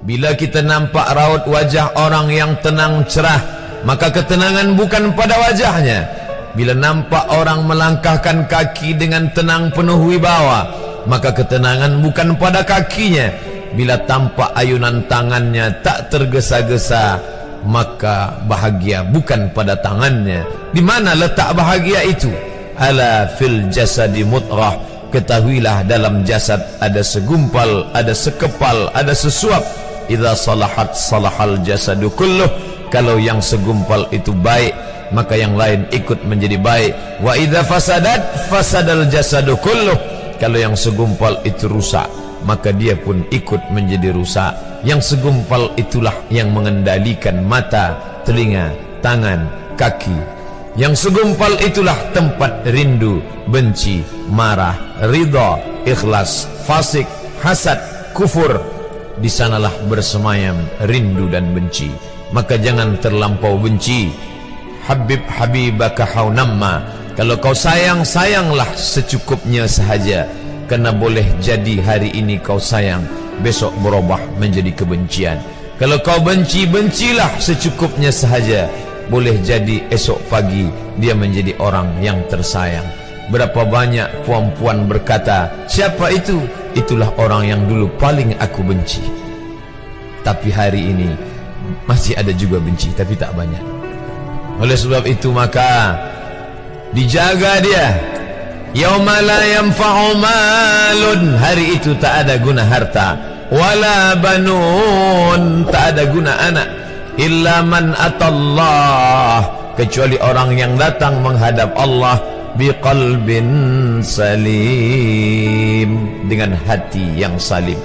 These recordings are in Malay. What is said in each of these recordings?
Bila kita nampak raut wajah orang yang tenang cerah, maka ketenangan bukan pada wajahnya. Bila nampak orang melangkahkan kaki dengan tenang penuh wibawa, maka ketenangan bukan pada kakinya. Bila tampak ayunan tangannya tak tergesa-gesa, maka bahagia bukan pada tangannya. Di mana letak bahagia itu? Ala fil jasadi mutrah. Ketahuilah dalam jasad ada segumpal, ada sekepal, ada sesuap. Idza salahat salahal jasadu kulluh. Kalau yang segumpal itu baik, maka yang lain ikut menjadi baik. Wa idza fasadat fasadal jasadu kulluh. Kalau yang segumpal itu rusak, maka dia pun ikut menjadi rusak. Yang segumpal itulah yang mengendalikan mata, telinga, tangan, kaki. Yang segumpal itulah tempat rindu, benci, marah, ridha, ikhlas, fasik, hasad, kufur. Di sanalah bersemayam rindu dan benci. Maka jangan terlampau benci. Habib habibaka haunamma. Kalau kau sayang, sayanglah secukupnya sahaja. Karena boleh jadi hari ini kau sayang, besok berubah menjadi kebencian. Kalau kau benci, bencilah secukupnya sahaja. Boleh jadi esok pagi dia menjadi orang yang tersayang. Berapa banyak puan-puan berkata, siapa itu? Itulah orang yang dulu paling aku benci. Tapi hari ini masih ada juga benci, tapi tak banyak. Oleh sebab itu maka dijaga dia. Yauma la yanfa'u malun. Hari itu tak ada guna harta, wala banun, tak ada guna anak, illa man atallah, kecuali orang yang datang menghadap Allah biqalbin salim, dengan hati yang salim.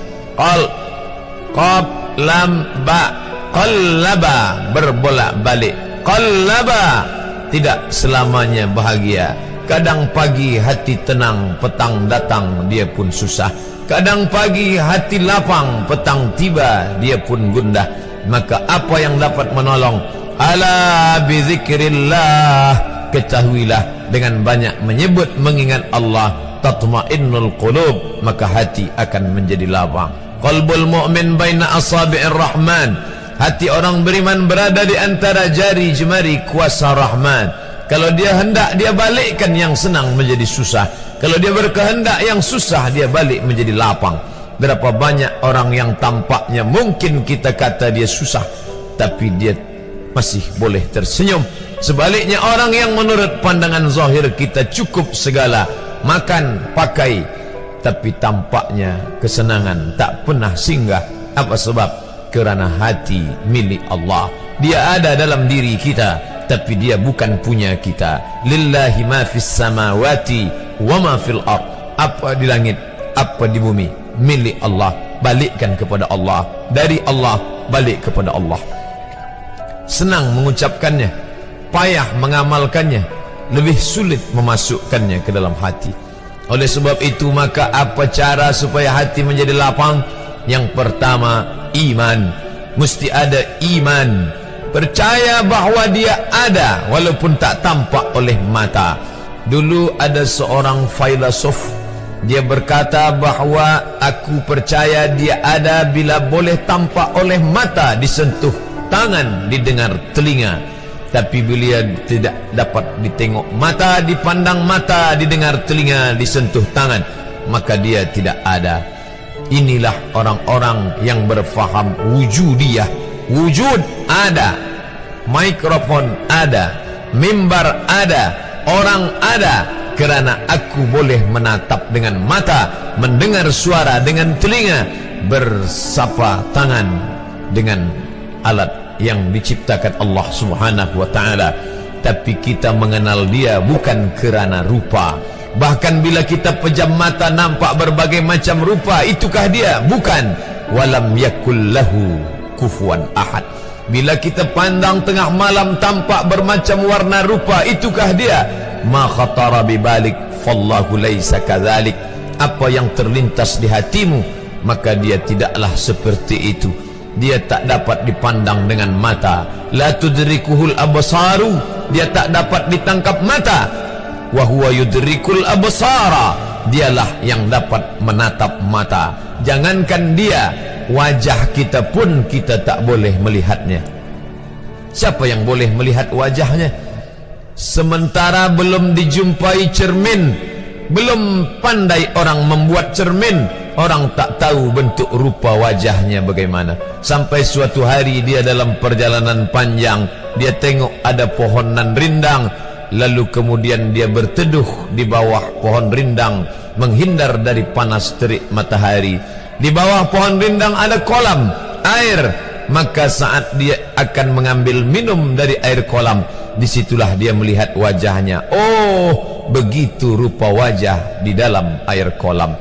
Qaf lam ba, qallaba, berbolak-balik. Qallaba, tidak selamanya bahagia. Kadang pagi hati tenang, petang datang dia pun susah. Kadang pagi hati lapang, petang tiba dia pun gundah. Maka apa yang dapat menolong? Ala bizikrillah, ketahuilah dengan banyak menyebut mengingat Allah, tatma'innul qulub, maka hati akan menjadi lapang. Qalbul mu'min baina asabi'ir rahman, hati orang beriman berada di antara jari jemari kuasa Rahman. Kalau dia hendak, dia balikkan yang senang menjadi susah. Kalau dia berkehendak yang susah, dia balik menjadi lapang. Berapa banyak orang yang tampaknya mungkin kita kata dia susah, tapi dia masih boleh tersenyum. Sebaliknya orang yang menurut pandangan zahir kita cukup segala, makan, pakai, tapi tampaknya kesenangan tak pernah singgah. Apa sebab? Kerana hati milik Allah. Dia ada dalam diri kita, tapi dia bukan punya kita. Lillahi ma fis samawati wa ma fil ard. Apa di langit, apa di bumi, milik Allah. Balikkan kepada Allah. Dari Allah balik kepada Allah. Senang mengucapkannya, payah mengamalkannya, lebih sulit memasukkannya ke dalam hati. Oleh sebab itu maka apa cara supaya hati menjadi lapang? Yang pertama, iman. Mesti ada iman. Percaya bahawa dia ada walaupun tak tampak oleh mata. Dulu ada seorang filosof, dia berkata bahawa aku percaya dia ada bila boleh tampak oleh mata, disentuh tangan, didengar telinga. Tapi bila tidak dapat ditengok mata, dipandang mata, didengar telinga, disentuh tangan, maka dia tidak ada. Inilah orang-orang yang berfaham wujudiyah. Wujud ada, mikrofon ada, mimbar ada, orang ada, kerana aku boleh menatap dengan mata, mendengar suara dengan telinga, bersapa tangan dengan alat yang diciptakan Allah Subhanahu wa ta'ala. Tapi kita mengenal dia bukan kerana rupa. Bahkan bila kita pejam mata nampak berbagai macam rupa, itukah dia? Bukan. Walam yakul lahu kufuwan ahad. Bila kita pandang tengah malam tampak bermacam warna rupa, itukah dia? Ma khatara bibalik fallahu laisa kadzalik. Apa yang terlintas di hatimu, maka dia tidaklah seperti itu. Dia tak dapat dipandang dengan mata. La tudrikuhul absaru, dia tak dapat ditangkap mata. Wa huwa yudrikul absara, dialah yang dapat menatap mata. Jangankan dia, wajah kita pun kita tak boleh melihatnya. Siapa yang boleh melihat wajahnya? Sementara belum dijumpai cermin, belum pandai orang membuat cermin, orang tak tahu bentuk rupa wajahnya bagaimana. Sampai suatu hari dia dalam perjalanan panjang, dia tengok ada pohonan rindang, lalu kemudian dia berteduh di bawah pohon rindang, menghindar dari panas terik matahari. Di bawah pohon rindang ada kolam air, maka saat dia akan mengambil minum dari air kolam, disitulah dia melihat wajahnya. Oh, begitu rupa wajah di dalam air kolam.